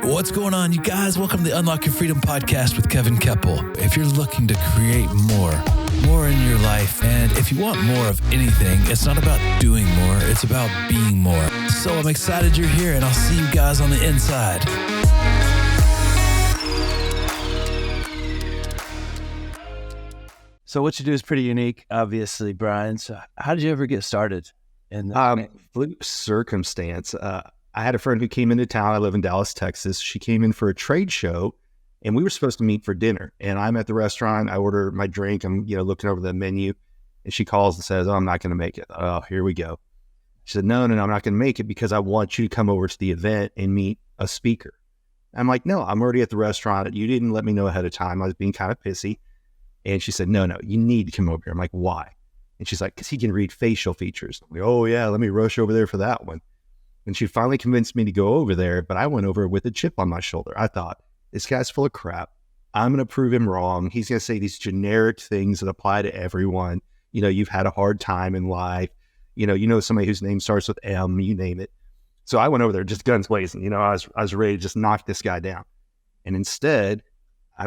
What's going on, you guys? Welcome to the Unlock Your Freedom podcast with Kevin Kepple. If you're looking to create more in your life, and if you want more of anything, it's not about doing more, it's about being more. So I'm excited you're here, and I'll see you guys on the inside. So what you do is pretty unique, obviously, Brian. So how did you ever get started in that? Fluke circumstance. I had a friend who came into town. I live in Dallas, Texas. She came in for a trade show, and we were supposed to meet for dinner. And I'm at the restaurant. I order my drink. I'm looking over the menu, and she calls and says, "Oh, I'm not going to make it." Oh, here we go. She said, No, I'm not going to make it because I want you to come over to the event and meet a speaker. I'm like, "No, I'm already at the restaurant. You didn't let me know ahead of time." I was being kind of pissy. And she said, no, you need to come over here. I'm like, why? And she's like, because he can read facial features. I'm like, oh yeah, let me rush over there for that one. And she finally convinced me to go over there, but I went over with a chip on my shoulder. I thought, this guy's full of crap. I'm going to prove him wrong. He's going to say these generic things that apply to everyone. You've had a hard time in life. Somebody whose name starts with M, you name it. So I went over there just guns blazing. I was ready to just knock this guy down. And instead,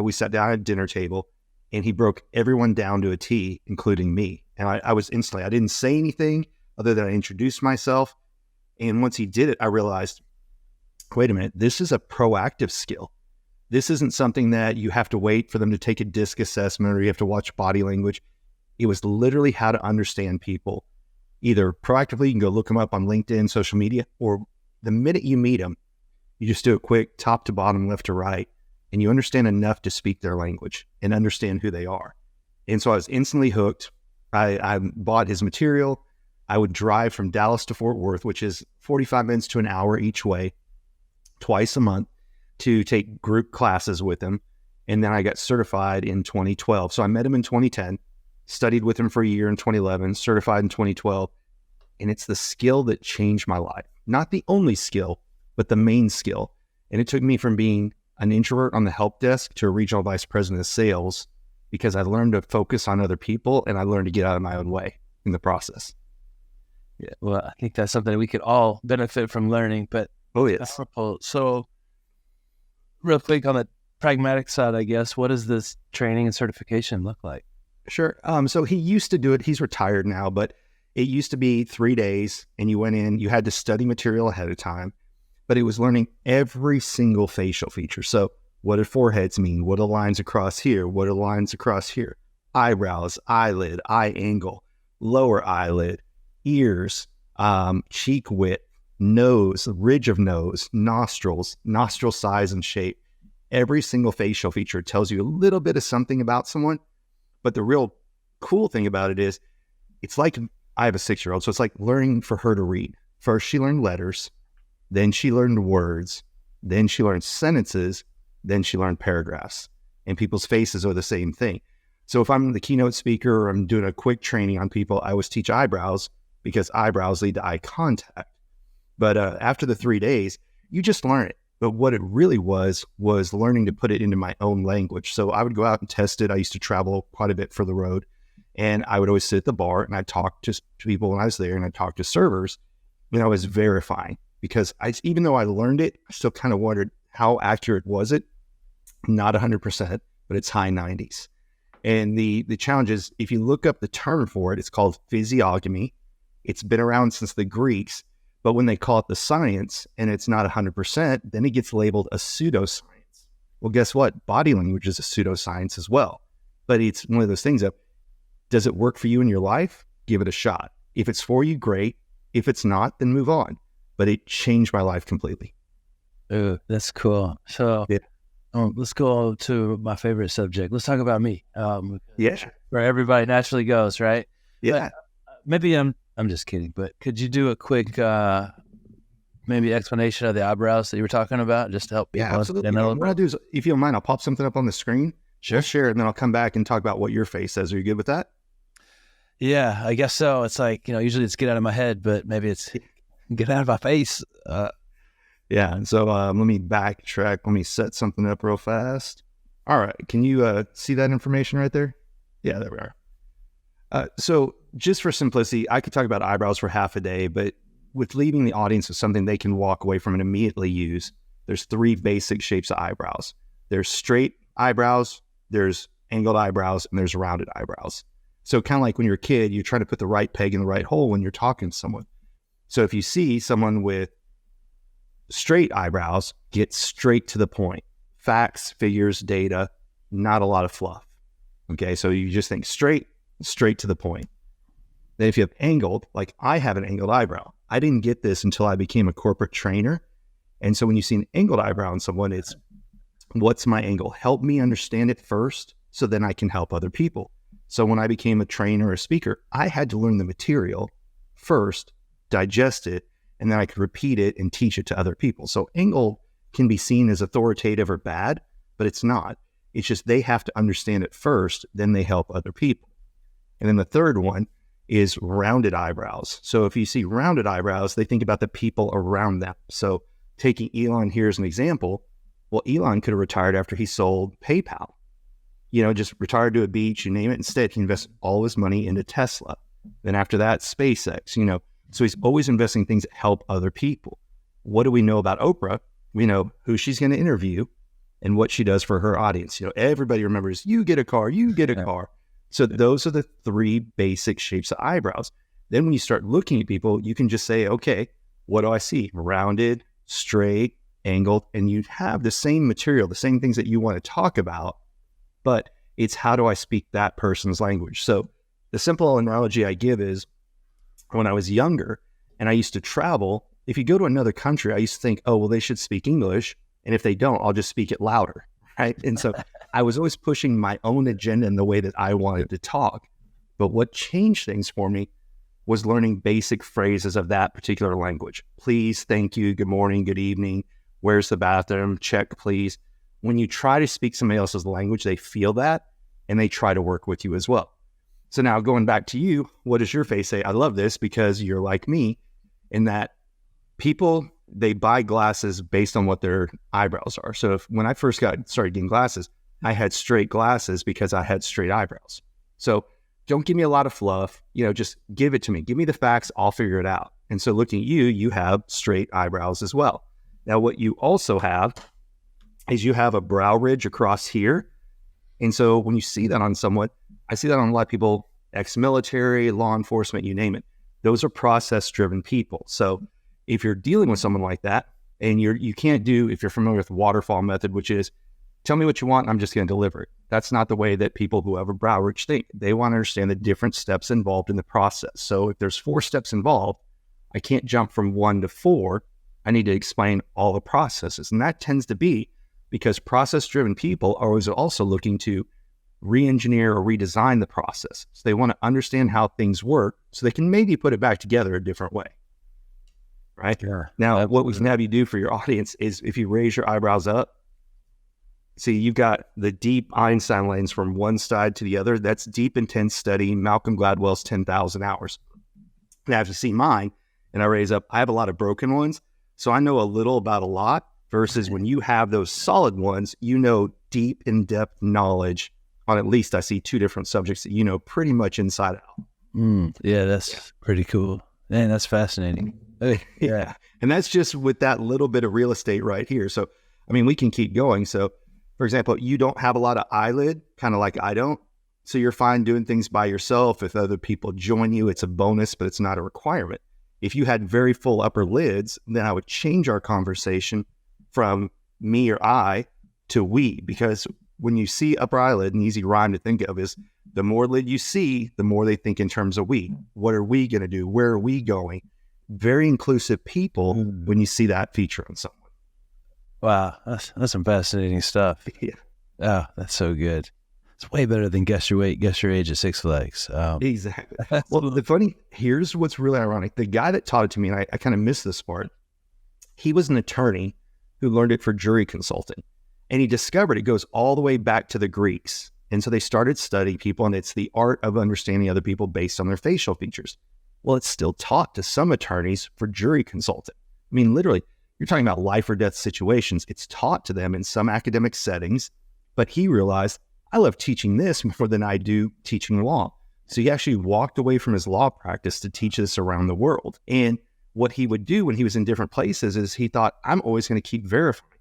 we sat down at a dinner table, and he broke everyone down to a T, including me. And I was instantly, I didn't say anything other than I introduced myself. And once he did it, I realized, wait a minute, this is a proactive skill. This isn't something that you have to wait for them to take a DISC assessment or you have to watch body language. It was literally how to understand people. Either proactively, you can go look them up on LinkedIn, social media, or the minute you meet them, you just do it quick, top to bottom, left to right. And you understand enough to speak their language and understand who they are. And so I was instantly hooked. I bought his material. I would drive from Dallas to Fort Worth, which is 45 minutes to an hour each way, twice a month, to take group classes with him. And then I got certified in 2012. So I met him in 2010, studied with him for a year in 2011, certified in 2012. And it's the skill that changed my life. Not the only skill, but the main skill. And it took me from being an introvert on the Helpdesk to a regional vice president of sales because I learned to focus on other people and I learned to get out of my own way in the process. Yeah, well, I think that's something we could all benefit from learning. But yes. So real quick on the pragmatic side, I guess, what does this training and certification look like? Sure. So he used to do it. He's retired now, but it used to be 3 days and you went in, you had to study material ahead of time. But it was learning every single facial feature. So what do foreheads mean? What are lines across here? What are lines across here? Eyebrows, eyelid, eye angle, lower eyelid, ears, cheek width, nose, ridge of nose, nostrils, nostril size and shape. Every single facial feature tells you a little bit of something about someone. But the real cool thing about it is, it's like, I have a 6-year-old, so it's like learning for her to read. First, she learned letters. Then she learned words, then she learned sentences, then she learned paragraphs. And people's faces are the same thing. So if I'm the keynote speaker or I'm doing a quick training on people, I always teach eyebrows because eyebrows lead to eye contact. But after the 3 days, you just learn it. But what it really was learning to put it into my own language. So I would go out and test it. I used to travel quite a bit for the road. And I would always sit at the bar and I'd talk to people when I was there and I'd talk to servers. And I was verifying. Because even though I learned it, I still kind of wondered how accurate was it? Not 100%, but it's high 90s. And the challenge is, if you look up the term for it, it's called physiognomy. It's been around since the Greeks, but when they call it the science and it's not 100%, then it gets labeled a pseudoscience. Well, guess what? Body language is a pseudoscience as well. But it's one of those things of, does it work for you in your life? Give it a shot. If it's for you, great. If it's not, then move on. But it changed my life completely. Oh, that's cool. So let's go to my favorite subject. Let's talk about me. Where everybody naturally goes, right? Yeah. But maybe I'm just kidding, but could you do a quick maybe explanation of the eyebrows that you were talking about, just to help people? Yeah, absolutely. What I'll do is, if you don't mind, I'll pop something up on the screen. Sure. Share it, and then I'll come back and talk about what your face says. Are you good with that? Yeah, I guess so. It's like, usually it's get out of my head, but maybe it's get out of my face. Yeah. And so let me backtrack. Let me set something up real fast. All right. Can you see that information right there? Yeah, there we are. So just for simplicity, I could talk about eyebrows for half a day, but with leaving the audience with something they can walk away from and immediately use, there's three basic shapes of eyebrows. There's straight eyebrows, there's angled eyebrows, and there's rounded eyebrows. So kind of like when you're a kid, you're trying to put the right peg in the right hole when you're talking to someone. So if you see someone with straight eyebrows, get straight to the point. Facts, figures, data, not a lot of fluff. Okay, so you just think straight to the point. Then if you have angled, like I have an angled eyebrow. I didn't get this until I became a corporate trainer. And so when you see an angled eyebrow in someone, it's, what's my angle? Help me understand it first so then I can help other people. So when I became a trainer or a speaker, I had to learn the material first, digest it, and then I could repeat it and teach it to other people. So angle can be seen as authoritative or bad, but it's not. It's just they have to understand it first, then they help other people. And then the third one is rounded eyebrows. So if you see rounded eyebrows, they think about the people around them. So taking Elon here as an example, well, Elon could have retired after he sold PayPal. Just retired to a beach, you name it. Instead, he invested all his money into Tesla. Then after that, SpaceX, So he's always investing things that help other people. What do we know about Oprah? We know who she's going to interview and what she does for her audience. Everybody remembers, you get a car, you get a car. So those are the three basic shapes of eyebrows. Then when you start looking at people, you can just say, okay, what do I see? Rounded, straight, angled, and you have the same material, the same things that you want to talk about, but it's how do I speak that person's language? So the simple analogy I give is when I was younger and I used to travel, if you go to another country, I used to think, oh, well, they should speak English. And if they don't, I'll just speak it louder, right? And so I was always pushing my own agenda in the way that I wanted to talk. But what changed things for me was learning basic phrases of that particular language. Please, thank you, good morning, good evening, where's the bathroom, check, please. When you try to speak somebody else's language, they feel that and they try to work with you as well. So now going back to you, what does your face say? I love this because you're like me in that people, they buy glasses based on what their eyebrows are. So when I first started getting glasses, I had straight glasses because I had straight eyebrows. So don't give me a lot of fluff, just give it to me. Give me the facts, I'll figure it out. And so looking at you, you have straight eyebrows as well. Now what you also have is you have a brow ridge across here. And so when you see that on someone, I see that on a lot of people, ex-military, law enforcement, you name it. Those are process-driven people. So if you're dealing with someone like that, and you can't do, if you're familiar with the waterfall method, which is, tell me what you want, I'm just going to deliver it. That's not the way that people who have a brow ridge think. They want to understand the different steps involved in the process. So if there's 4 steps involved, I can't jump from 1 to 4. I need to explain all the processes. And that tends to be because process-driven people are always also looking to re-engineer or redesign the process. So they want to understand how things work so they can maybe put it back together a different way. Right? Sure. Now, what we can have you do for your audience is if you raise your eyebrows up, see, you've got the deep Einstein lens from one side to the other. That's deep, intense study, Malcolm Gladwell's 10,000 hours. Now, if you see mine and I raise up, I have a lot of broken ones. So I know a little about a lot versus when you have those solid ones, deep, in-depth knowledge on at least I see 2 different subjects that pretty much inside out. Yeah, that's pretty cool. Man, that's fascinating. Yeah. And that's just with that little bit of real estate right here. So, we can keep going. So, for example, you don't have a lot of eyelid, kind of like I don't. So you're fine doing things by yourself. If other people join you, it's a bonus, but it's not a requirement. If you had very full upper lids, then I would change our conversation from me or I to we, because when you see upper eyelid, an easy rhyme to think of is the more lid you see, the more they think in terms of we. What are we going to do? Where are we going? Very inclusive people when you see that feature on someone. Wow, that's some fascinating stuff. Yeah. Oh, that's so good. It's way better than guess your weight, guess your age at Six Flags. Exactly. Well, here's what's really ironic. The guy that taught it to me, and I kind of missed this part, he was an attorney who learned it for jury consulting. And he discovered it goes all the way back to the Greeks. And so they started studying people, and it's the art of understanding other people based on their facial features. Well, it's still taught to some attorneys for jury consulting. Literally, you're talking about life or death situations. It's taught to them in some academic settings, but he realized, I love teaching this more than I do teaching law. So he actually walked away from his law practice to teach this around the world. And what he would do when he was in different places is he thought, I'm always going to keep verifying.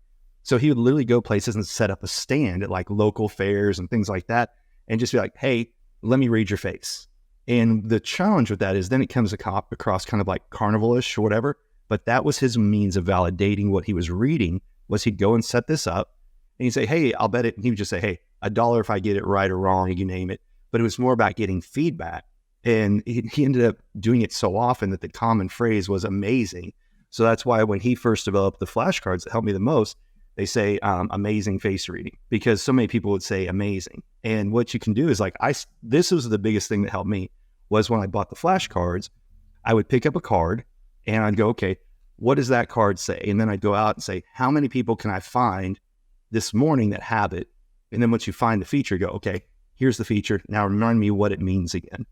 So he would literally go places and set up a stand at like local fairs and things like that and just be like, hey, let me read your face. And the challenge with that is then it comes across kind of like carnival-ish or whatever, but that was his means of validating what he was reading, was he'd go and set this up and he'd say, hey, I'll bet it. And he would just say, hey, $1 if I get it right or wrong, you name it. But it was more about getting feedback. And he ended up doing it so often that the common phrase was amazing. So that's why when he first developed the flashcards that helped me the most, they say amazing face reading, because so many people would say amazing. And what you can do is like, this was the biggest thing that helped me, was when I bought the flashcards, I would pick up a card and I'd go, okay, what does that card say? And then I'd go out and say, how many people can I find this morning that have it? And then once you find the feature, go, okay, here's the feature. Now remind me what it means again.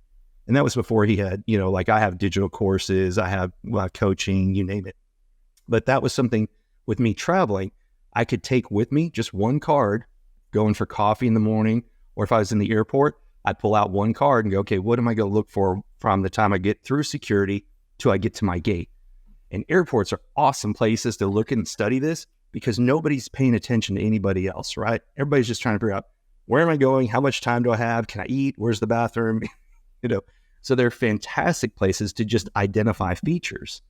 And that was before he had, like I have digital courses, I have coaching, you name it. But that was something with me traveling, I could take with me just one card, going for coffee in the morning, or if I was in the airport, I'd pull out one card and go, okay, what am I going to look for from the time I get through security till I get to my gate? And airports are awesome places to look and study this because nobody's paying attention to anybody else, right? Everybody's just trying to figure out, where am I going? How much time do I have? Can I eat? Where's the bathroom? So they're fantastic places to just identify features.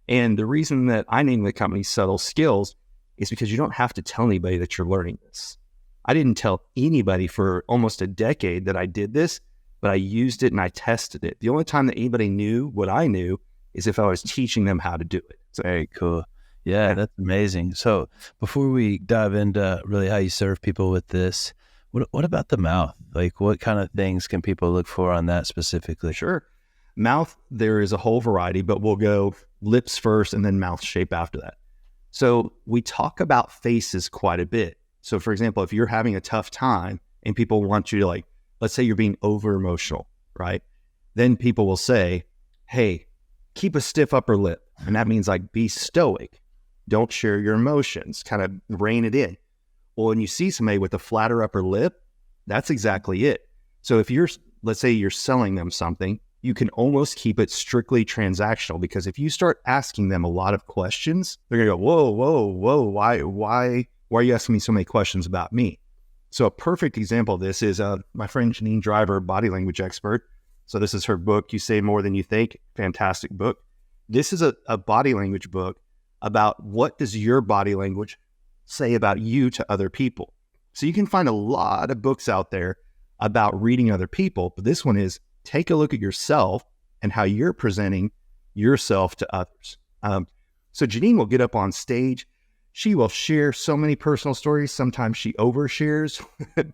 And the reason that I named the company Subtle Skills is because you don't have to tell anybody that you're learning this. I didn't tell anybody for almost a decade that I did this, but I used it and I tested it. The only time that anybody knew what I knew is if I was teaching them how to do it. So, very cool. Yeah, that's amazing. So before we dive into really how you serve people with this, what about the mouth? Like what kind of things can people look for on that specifically? Sure. Mouth, there is a whole variety, but we'll go lips first and then mouth shape after that. So we talk about faces quite a bit. So for example, if you're having a tough time and people want you to like, let's say you're being over emotional, right? Then people will say, hey, keep a stiff upper lip. And that means like be stoic. Don't share your emotions, kind of rein it in. Well, when you see somebody with a flatter upper lip, that's exactly it. So if let's say you're selling them something, you can almost keep it strictly transactional, because if you start asking them a lot of questions, they're going to go, whoa, why are you asking me so many questions about me? So a perfect example of this is my friend Janine Driver, body language expert. So this is her book, You Say More Than You Think. Fantastic book. This is a body language book about what does your body language say about you to other people. So you can find a lot of books out there about reading other people, but this one is take a look at yourself and how you're presenting yourself to others. So Janine will get up on stage. She will share so many personal stories. Sometimes she overshares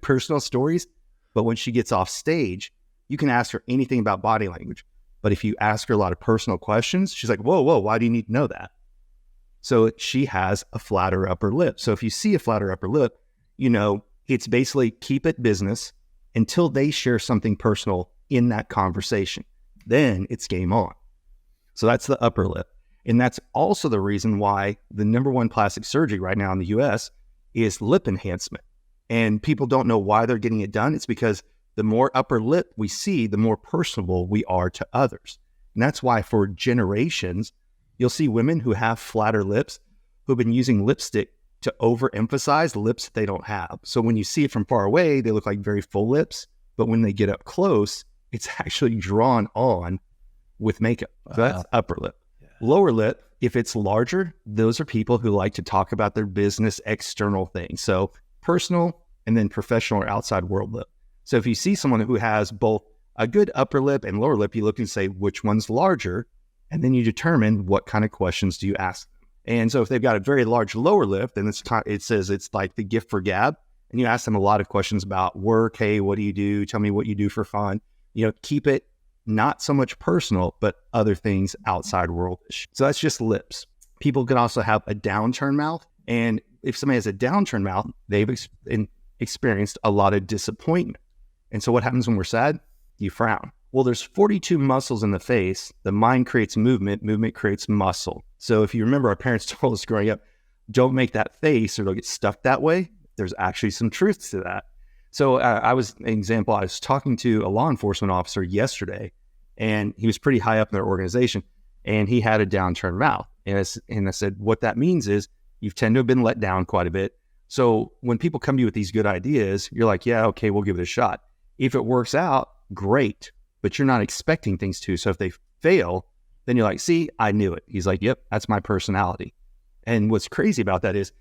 personal stories, but when she gets off stage, you can ask her anything about body language. But if you ask her a lot of personal questions, she's like, whoa, why do you need to know that? So she has a flatter upper lip. So if you see a flatter upper lip, it's basically keep it business until they share something personal in that conversation. Then it's game on. So that's the upper lip. And that's also the reason why the number one plastic surgery right now in the US is lip enhancement. And people don't know why they're getting it done. It's because the more upper lip we see, the more personable we are to others. And that's why for generations, you'll see women who have flatter lips who've been using lipstick to overemphasize lips that they don't have. So when you see it from far away, they look like very full lips. But when they get up close, it's actually drawn on with makeup. So that's upper lip. Yeah. Lower lip, if it's larger, those are people who like to talk about their business external things. So personal and then professional or outside world lip. So if you see someone who has both a good upper lip and lower lip, you look and say, which one's larger? And then you determine what kind of questions do you ask them. And so if they've got a very large lower lip, then it says it's like the gift for gab. And you ask them a lot of questions about work. Hey, what do you do? Tell me what you do for fun. Keep it not so much personal, but other things outside worldish. So that's just lips. People can also have a downturned mouth. And if somebody has a downturned mouth, they've experienced a lot of disappointment. And so what happens when we're sad? You frown. Well, there's 42 muscles in the face. The mind creates movement. Movement creates muscle. So if you remember, our parents told us growing up, don't make that face or they'll get stuffed that way. There's actually some truth to that. So I was talking to a law enforcement officer yesterday, and he was pretty high up in their organization, and he had a downturned mouth. And I said, what that means is You tend to have been let down quite a bit. So when people come to you with these good ideas, you're like, yeah, okay, we'll give it a shot. If it works out, great, but you're not expecting things to. So if they fail, then you're like, see, I knew it. He's like, yep, that's my personality. And what's crazy about that is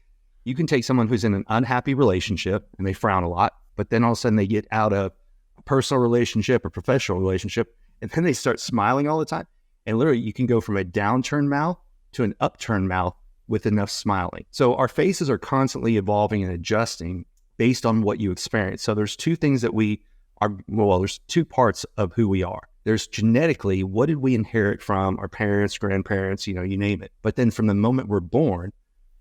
you can take someone who's in an unhappy relationship and they frown a lot, but then all of a sudden they get out of a personal relationship or professional relationship, and then they start smiling all the time. And literally you can go from a downturned mouth to an upturned mouth with enough smiling. So our faces are constantly evolving and adjusting based on what you experience. So there's two things that there's two parts of who we are. There's genetically, what did we inherit from our parents, grandparents, you name it. But then from the moment we're born,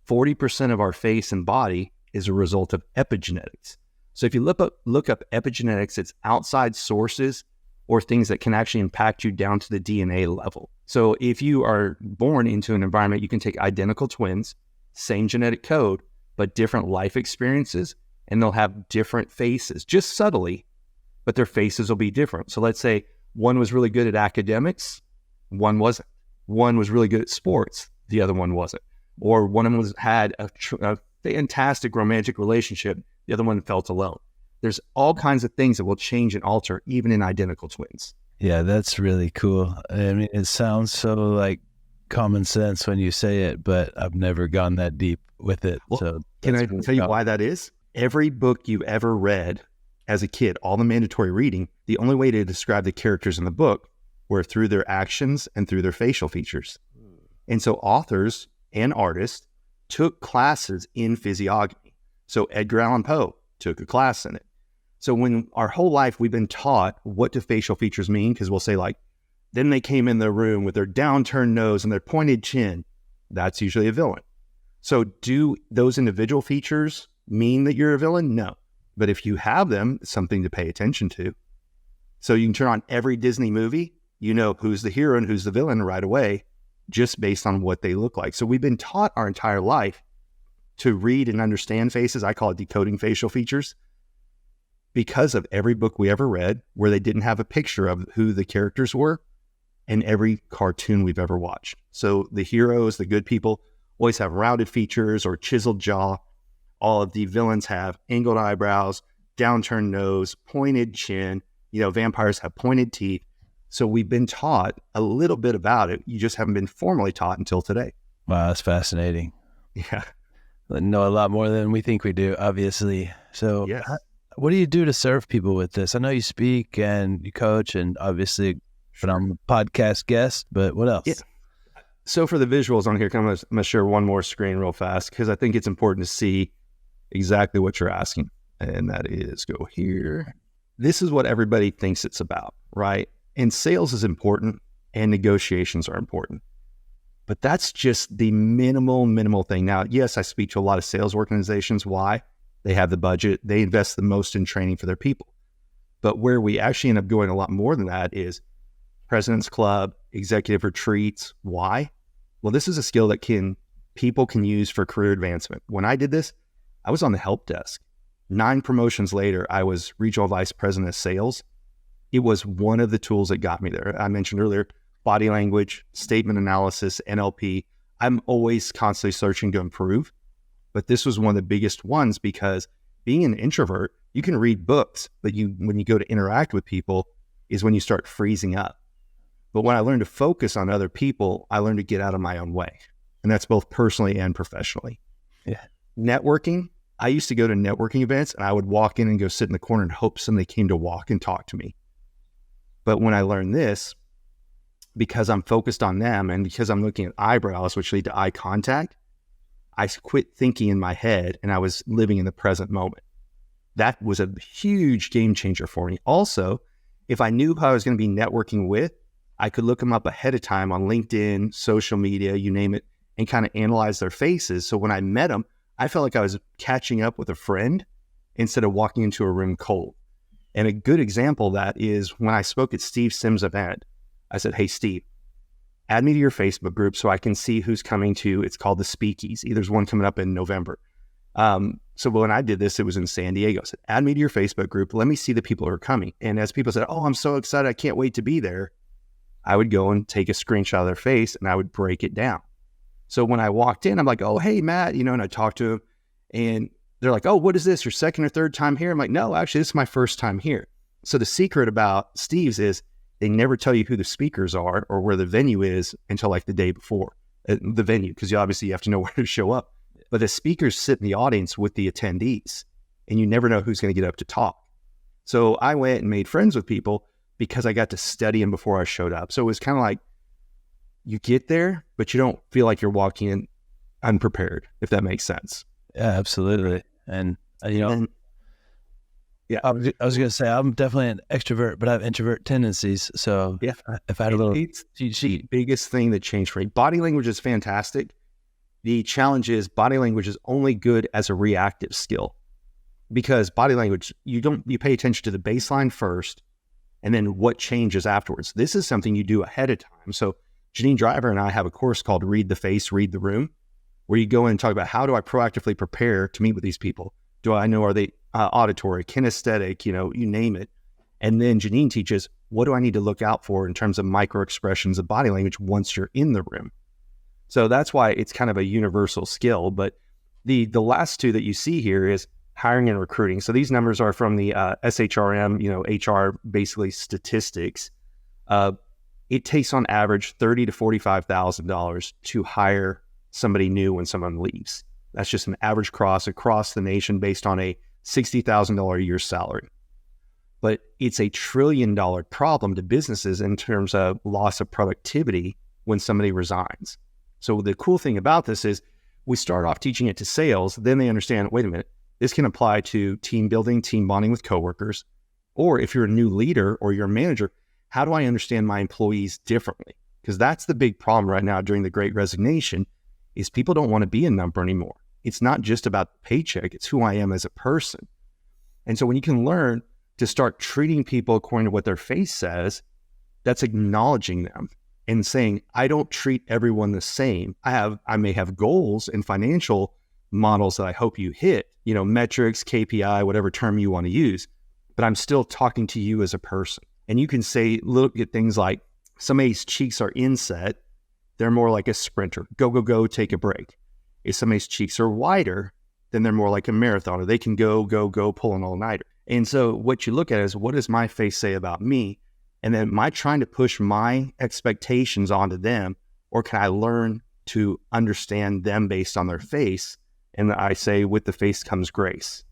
40% of our face and body is a result of epigenetics. So if you look up epigenetics, it's outside sources or things that can actually impact you down to the DNA level. So if you are born into an environment, you can take identical twins, same genetic code, but different life experiences, and they'll have different faces, just subtly, but their faces will be different. So let's say one was really good at academics, one wasn't. One was really good at sports, the other one wasn't. Or one of them had a fantastic romantic relationship, the other one felt alone. There's all kinds of things that will change and alter even in identical twins. Yeah, that's really cool. I mean, it sounds so like common sense when you say it, but I've never gone that deep with it. Well, So can I tell you why that is? Every book you ever read as a kid, all the mandatory reading, the only way to describe the characters in the book were through their actions and through their facial features. And so authors and artists took classes in physiognomy. So Edgar Allan Poe took a class in it. So when our whole life we've been taught what do facial features mean, because we'll say like, then they came in the room with their downturned nose and their pointed chin. That's usually a villain. So do those individual features mean that you're a villain? No. But if you have them, it's something to pay attention to. So you can turn on every Disney movie, you know who's the hero and who's the villain right away, just based on what they look like. So we've been taught our entire life to read and understand faces. I call it decoding facial features, because of every book we ever read where they didn't have a picture of who the characters were, and every cartoon we've ever watched. So the heroes, the good people, always have rounded features or chiseled jaw. All of the villains have angled eyebrows, downturned nose, pointed chin. Vampires have pointed teeth. So we've been taught a little bit about it. You just haven't been formally taught until today. Wow, that's fascinating. Yeah. I know a lot more than we think we do, obviously. So Yes. What do you do to serve people with this? I know you speak and you coach and obviously I'm a podcast guest, but what else? Yeah. So for the visuals on here, I'm going to share one more screen real fast because I think it's important to see exactly what you're asking. And that is, go here. This is what everybody thinks it's about, right? And sales is important and negotiations are important. But that's just the minimal thing. Now, yes, I speak to a lot of sales organizations. Why? They have the budget. They invest the most in training for their people. But where we actually end up going a lot more than that is President's Club, executive retreats. Why? Well, this is a skill that people can use for career advancement. When I did this, I was on the help desk. 9 promotions later, I was regional vice president of sales. It was one of the tools that got me there. I mentioned earlier, body language, statement analysis, NLP. I'm always constantly searching to improve. But this was one of the biggest ones because being an introvert, you can read books, but when you go to interact with people is when you start freezing up. But when I learned to focus on other people, I learned to get out of my own way. And that's both personally and professionally. Yeah. Networking. I used to go to networking events and I would walk in and go sit in the corner and hope somebody came to walk and talk to me. But when I learned this, because I'm focused on them and because I'm looking at eyebrows, which lead to eye contact, I quit thinking in my head and I was living in the present moment. That was a huge game changer for me. Also, if I knew who I was going to be networking with, I could look them up ahead of time on LinkedIn, social media, you name it, and kind of analyze their faces. So when I met them, I felt like I was catching up with a friend instead of walking into a room cold. And a good example of that is when I spoke at Steve Sims' event, I said, hey, Steve, add me to your Facebook group so I can see who's coming to, it's called the Speakeasy. There's one coming up in November. So when I did this, it was in San Diego. I said, add me to your Facebook group. Let me see the people who are coming. And as people said, oh, I'm so excited. I can't wait to be there. I would go and take a screenshot of their face and I would break it down. So when I walked in, I'm like, oh, hey, Matt, and I talked to him, and they're like, oh, what is this? Your second or third time here? I'm like, no, actually, this is my first time here. So the secret about Steve's is they never tell you who the speakers are or where the venue is until like the day before the venue, because you have to know where to show up. But the speakers sit in the audience with the attendees, and you never know who's going to get up to talk. So I went and made friends with people because I got to study them before I showed up. So it was kind of like you get there, but you don't feel like you're walking in unprepared, if that makes sense. Yeah, absolutely. And, yeah, I was going to say, I'm definitely an extrovert, but I have introvert tendencies. So yeah, if I had a little it's cheat the sheet. biggest thing that changed for me. Body language is fantastic. The challenge is body language is only good as a reactive skill, because body language, you pay attention to the baseline first and then what changes afterwards. This is something you do ahead of time. So Janine Driver and I have a course called Read the Face, Read the Room, where you go in and talk about how do I proactively prepare to meet with these people? Do I know, are they auditory, kinesthetic, you name it? And then Janine teaches, what do I need to look out for in terms of micro expressions of body language once you're in the room? So that's why it's kind of a universal skill. But the last two that you see here is hiring and recruiting. So these numbers are from the SHRM, HR, basically statistics. It takes on average $30,000 to $45,000 to hire somebody new when someone leaves. That's just an average across the nation based on a $60,000 a year salary. But it's $1 trillion problem to businesses in terms of loss of productivity when somebody resigns. So the cool thing about this is we start off teaching it to sales, then they understand, wait a minute, this can apply to team building, team bonding with coworkers, or if you're a new leader or you're a manager, how do I understand my employees differently? Because that's the big problem right now during the Great Resignation is people don't want to be a number anymore. It's not just about the paycheck, it's who I am as a person. And so when you can learn to start treating people according to what their face says, that's acknowledging them and saying, I don't treat everyone the same. I may have goals and financial models that I hope you hit, metrics, KPI, whatever term you want to use, but I'm still talking to you as a person. And you can look at things like somebody's cheeks are inset, they're more like a sprinter. Go, go, go, take a break. If somebody's cheeks are wider, then they're more like a marathoner. They can go, go, go, pull an all-nighter. And so what you look at is, what does my face say about me? And then am I trying to push my expectations onto them, or can I learn to understand them based on their face? And I say, with the face comes grace.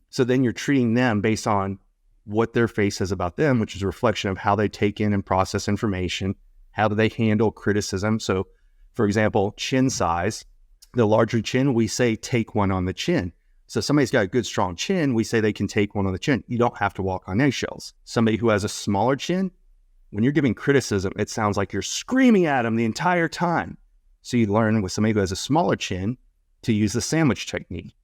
So then you're treating them based on what their face says about them, which is a reflection of how they take in and process information. How do they handle criticism? So, for example, chin size, the larger chin, we say take one on the chin. So somebody's got a good, strong chin, we say they can take one on the chin. You don't have to walk on eggshells. Somebody who has a smaller chin, when you're giving criticism, it sounds like you're screaming at them the entire time. So you learn with somebody who has a smaller chin to use the sandwich technique.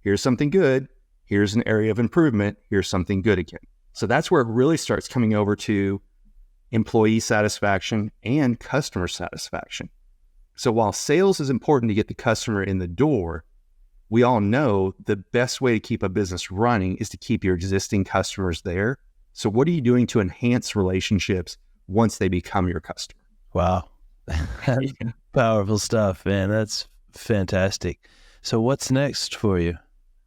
Here's something good. Here's an area of improvement. Here's something good again. So that's where it really starts coming over to employee satisfaction and customer satisfaction. So while sales is important to get the customer in the door, we all know the best way to keep a business running is to keep your existing customers there. So what are you doing to enhance relationships once they become your customer? Wow. That's powerful stuff, man. That's fantastic. So what's next for you?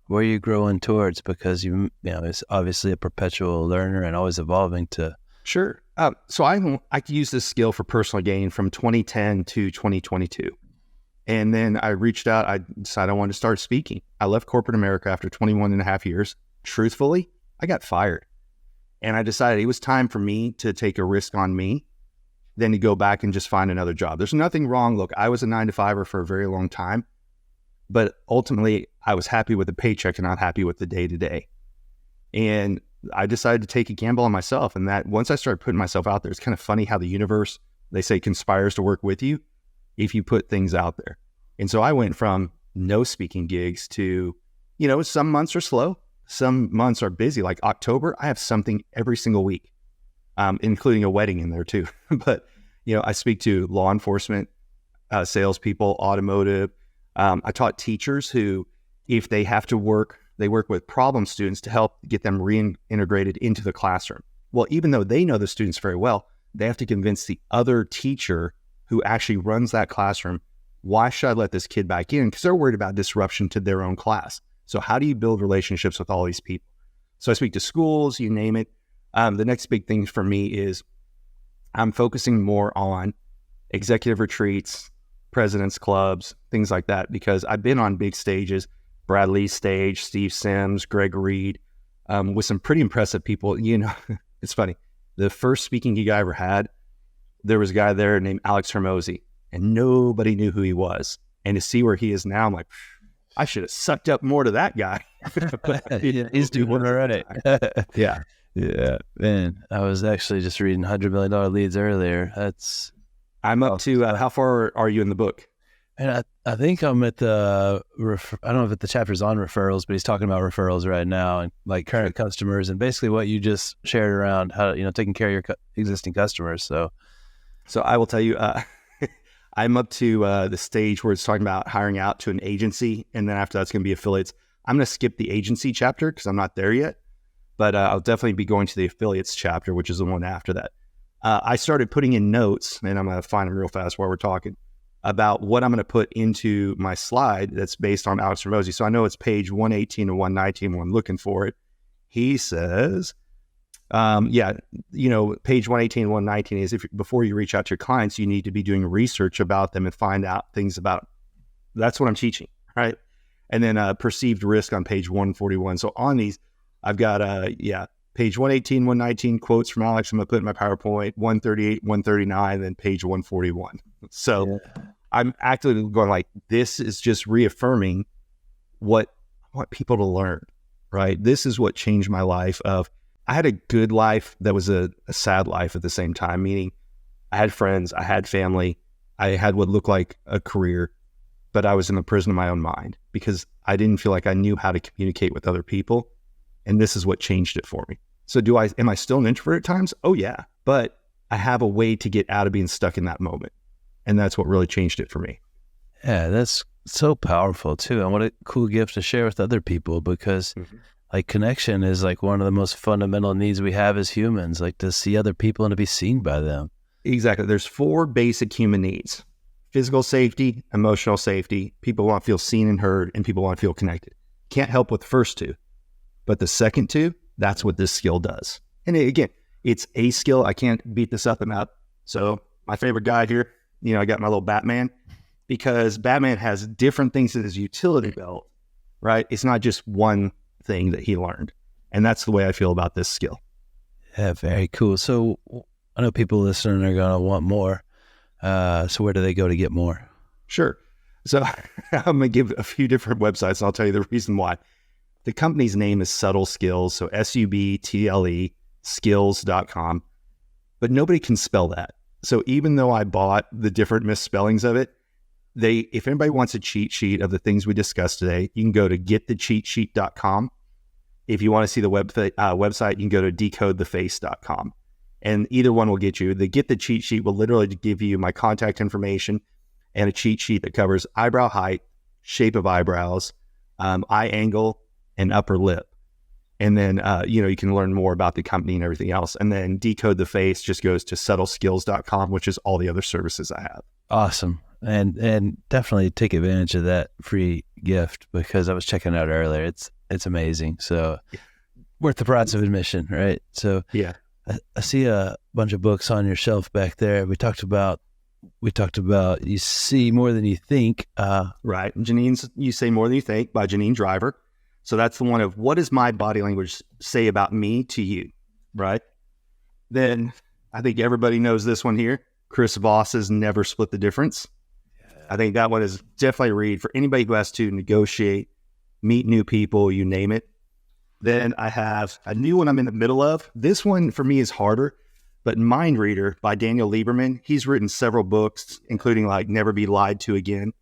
Where are you growing towards? Because it's obviously a perpetual learner and always evolving to. Sure. So I could use this skill for personal gain from 2010 to 2022. And then I reached out, I decided I wanted to start speaking. I left corporate America after 21 and a half years. Truthfully, I got fired. And I decided it was time for me to take a risk on me than to go back and just find another job. There's nothing wrong. Look, I was a 9-to-5er for a very long time, but ultimately I was happy with the paycheck and not happy with the day-to-day. And I decided to take a gamble on myself. And that once I started putting myself out there, it's kind of funny how the universe, they say, conspires to work with you if you put things out there. And so I went from no speaking gigs to, some months are slow. Some months are busy. Like October, I have something every single week, including a wedding in there too. But, I speak to law enforcement, salespeople, automotive. I taught teachers who, if they have to work, they work with problem students to help get them reintegrated into the classroom. Well, even though they know the students very well, they have to convince the other teacher who actually runs that classroom Why should I let this kid back in? Because they're worried about disruption to their own class. So how do you build relationships with all these people? So I speak to schools, you name it. The next big thing for me is I'm focusing more on executive retreats, president's clubs, things like that, because I've been on big stages, Brad Lee's stage, Steve Sims, Greg Reed, with some pretty impressive people. You know, it's funny. The first speaking gig I ever had, there was a guy there named Alex Hermosi, and nobody knew who he was. And to see where he is now, I'm like, I should have sucked up more to that guy. Yeah, he's doing already. Yeah. Yeah, man. I was actually just reading $100 million leads earlier. I'm up to, how far are you in the book? And I think I'm at I don't know if the chapter's on referrals, but he's talking about referrals right now and like current customers and basically what you just shared around how, taking care of your existing customers. So I will tell you, I'm up to the stage where it's talking about hiring out to an agency. And then after that's going to be affiliates. I'm going to skip the agency chapter because I'm not there yet, but I'll definitely be going to the affiliates chapter, which is the one after that. I started putting in notes, and I'm going to find them real fast while we're talking, about what I'm going to put into my slide that's based on Alex Hermosi. So I know it's page 118 and 119 when I'm looking for it. He says, page 118 and 119 is before you reach out to your clients, you need to be doing research about them and find out things about, that's what I'm teaching, right? And then perceived risk on page 141. So on these, I've got, page 118, 119 quotes from Alex. I'm going to put in my PowerPoint, 138, 139, then page 141. So I'm actively going like, this is just reaffirming what I want people to learn, right? This is what changed my life. I had a good life that was a sad life at the same time, meaning I had friends, I had family, I had what looked like a career, but I was in the prison of my own mind because I didn't feel like I knew how to communicate with other people. And this is what changed it for me. So am I still an introvert at times? Oh yeah. But I have a way to get out of being stuck in that moment. And that's what really changed it for me. Yeah, that's so powerful too. And what a cool gift to share with other people because like connection is like one of the most fundamental needs we have as humans, like to see other people and to be seen by them. Exactly. There's 4 basic human needs: physical safety, emotional safety, people want to feel seen and heard, and people want to feel connected. Can't help with the first 2. But the second 2, that's what this skill does. And again, it's a skill. I can't beat this up enough. So my favorite guy here, I got my little Batman, because Batman has different things in his utility belt, right? It's not just one thing that he learned. And that's the way I feel about this skill. Yeah, very cool. So I know people listening are going to want more. So where do they go to get more? Sure. So I'm going to give a few different websites and I'll tell you the reason why. The company's name is Subtle Skills, so SUBTLE, skills.com, but nobody can spell that. So even though I bought the different misspellings of it, if anybody wants a cheat sheet of the things we discussed today, you can go to getthecheatsheet.com. If you want to see the website, you can go to decodetheface.com. And either one will get you. The Get the Cheat Sheet will literally give you my contact information and a cheat sheet that covers eyebrow height, shape of eyebrows, eye angle, and upper lip. And then, you can learn more about the company and everything else. And then Decode the Face just goes to subtleskills.com, which is all the other services I have. Awesome. And definitely take advantage of that free gift because I was checking it out earlier. It's amazing. So worth the price of admission, right? So yeah, I see a bunch of books on your shelf back there. We talked about You See More Than You Think. Right. Janine's You Say More Than You Think by Janine Driver. So that's the one of what does my body language say about me to you, right? Then I think everybody knows this one here. Chris Voss's Never Split the Difference. I think that one is definitely a read for anybody who has to negotiate, meet new people, you name it. Then I have a new one I'm in the middle of. This one for me is harder, but Mind Reader by Daniel Lieberman. He's written several books, including like Never Be Lied to Again.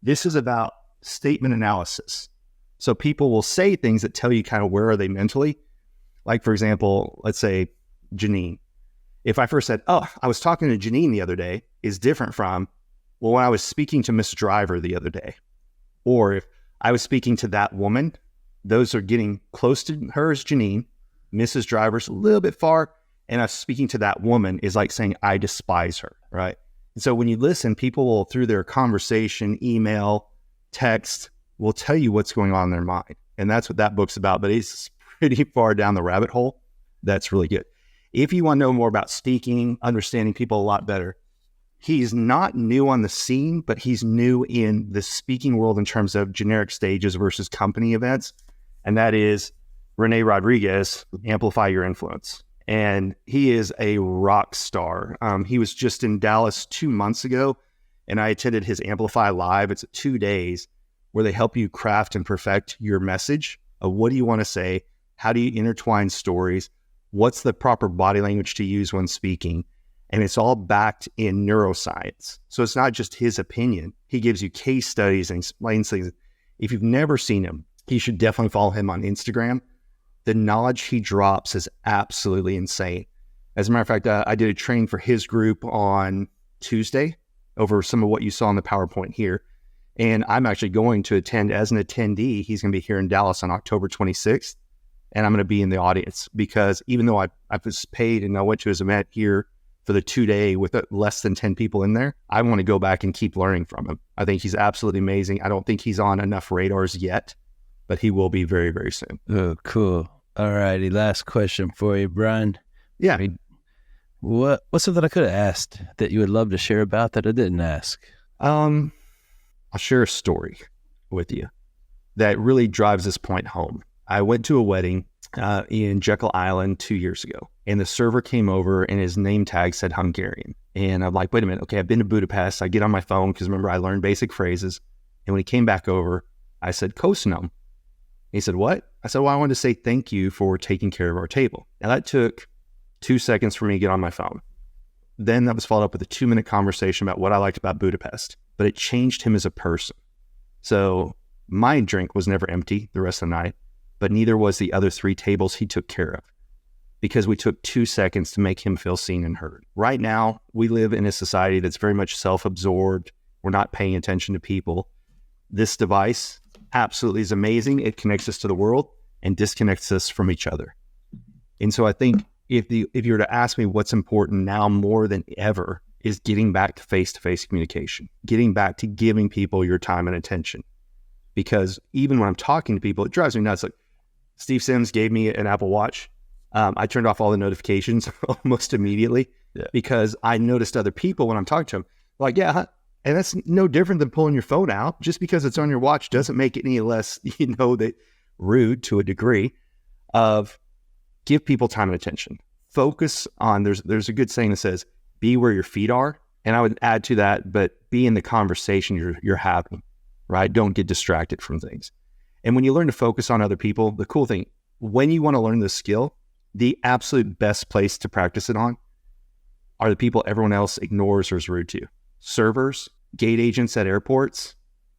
This is about statement analysis. So people will say things that tell you kind of where are they mentally. Like, for example, let's say Janine. If I first said, oh, I was talking to Janine the other day, is different from, well, when I was speaking to Miss Driver the other day. Or if I was speaking to that woman, those are getting close to her as Janine. Mrs. Driver's a little bit far. And us speaking to that woman is like saying, I despise her, right? And so when you listen, people will, through their conversation, email, text, will tell you what's going on in their mind. And that's what that book's about. But it's pretty far down the rabbit hole. That's really good. If you want to know more about speaking, understanding people a lot better, he's not new on the scene, but he's new in the speaking world in terms of generic stages versus company events. And that is Rene Rodriguez, Amplify Your Influence. And he is a rock star. He was just in Dallas 2 months ago, and I attended his Amplify Live. It's 2 days where they help you craft and perfect your message of what do you want to say? How do you intertwine stories? What's the proper body language to use when speaking? And it's all backed in neuroscience. So it's not just his opinion. He gives you case studies and explains things. If you've never seen him, you should definitely follow him on Instagram. The knowledge he drops is absolutely insane. As a matter of fact, I did a training for his group on Tuesday over some of what you saw in the PowerPoint here. And I'm actually going to attend as an attendee. He's going to be here in Dallas on October 26th. And I'm going to be in the audience because even though I was paid and I went to his event here for the 2 day with less than 10 people in there, I want to go back and keep learning from him. I think he's absolutely amazing. I don't think he's on enough radars yet, but he will be very, very soon. Oh, cool. All righty. Last question for you, Brian. Yeah. What's something I could have asked that you would love to share about that I didn't ask? I'll share a story with you that really drives this point home. I went to a wedding in Jekyll Island 2 years ago, and the server came over and his name tag said Hungarian. And I'm like, wait a minute. Okay, I've been to Budapest. I get on my phone because remember, I learned basic phrases. And when he came back over, I said, Köszönöm. He said, what? I said, well, I wanted to say thank you for taking care of our table. Now that took 2 seconds for me to get on my phone. Then that was followed up with a 2-minute conversation about what I liked about Budapest, but it changed him as a person. So my drink was never empty the rest of the night, but neither was the other 3 tables he took care of because we took 2 seconds to make him feel seen and heard. Right now, we live in a society that's very much self-absorbed. We're not paying attention to people. This device absolutely is amazing. It connects us to the world and disconnects us from each other. And so I think if you were to ask me what's important now more than ever is getting back to face-to-face communication, getting back to giving people your time and attention. Because even when I'm talking to people, it drives me nuts. Like Steve Sims gave me an Apple Watch. I turned off all the notifications almost immediately because I noticed other people when I'm talking to them, like, yeah, and that's no different than pulling your phone out. Just because it's on your watch doesn't make it any less, that rude to a degree of give people time and attention. Focus on, there's a good saying that says, be where your feet are. And I would add to that, but be in the conversation you're having, right? Don't get distracted from things. And when you learn to focus on other people, the cool thing, when you want to learn this skill, the absolute best place to practice it on are the people everyone else ignores or is rude to. Servers, gate agents at airports,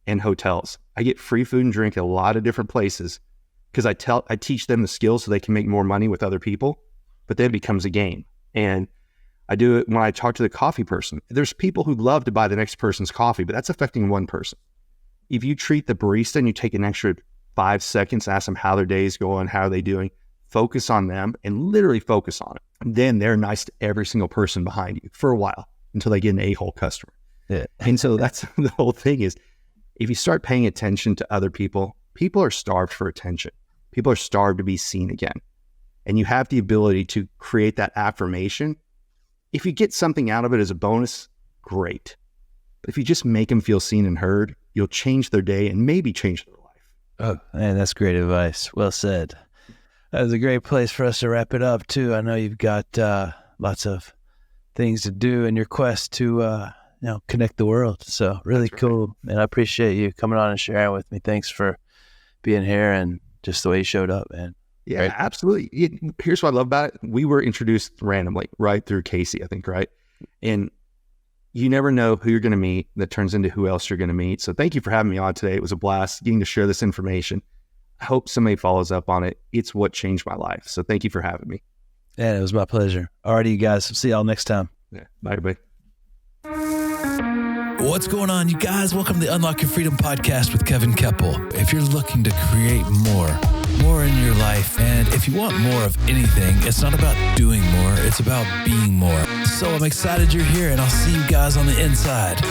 and hotels. I get free food and drink at a lot of different places because I teach them the skills so they can make more money with other people, but then it becomes a game. And I do it when I talk to the coffee person. There's people who love to buy the next person's coffee, but that's affecting one person. If you treat the barista and you take an extra 5 seconds, ask them how their day is going, how are they doing, focus on them and literally focus on it. Then they're nice to every single person behind you for a while until they get an a-hole customer. Yeah. And so that's the whole thing is if you start paying attention to other people, people are starved for attention. People are starved to be seen again. And you have the ability to create that affirmation. If you get something out of it as a bonus, great. But if you just make them feel seen and heard, you'll change their day and maybe change their life. Oh, man, that's great advice. Well said. That was a great place for us to wrap it up, too. I know you've got lots of things to do in your quest to connect the world. So really cool. And I appreciate you coming on and sharing with me. Thanks for being here and just the way you showed up, man. Yeah, Right. absolutely. Here's what I love about it. We were introduced randomly, right, through Casey, I think, right? And you never know who you're going to meet that turns into who else you're going to meet. So thank you for having me on today. It was a blast getting to share this information. I hope somebody follows up on it. It's what changed my life. So thank you for having me. And it was my pleasure. All righty, you guys. See y'all next time. Yeah. Bye, everybody. What's going on, you guys? Welcome to the Unlock Your Freedom podcast with Kevin Kepple. If you're looking to create more more in your life. And if you want more of anything, it's not about doing more, it's about being more. So I'm excited you're here, and I'll see you guys on the inside.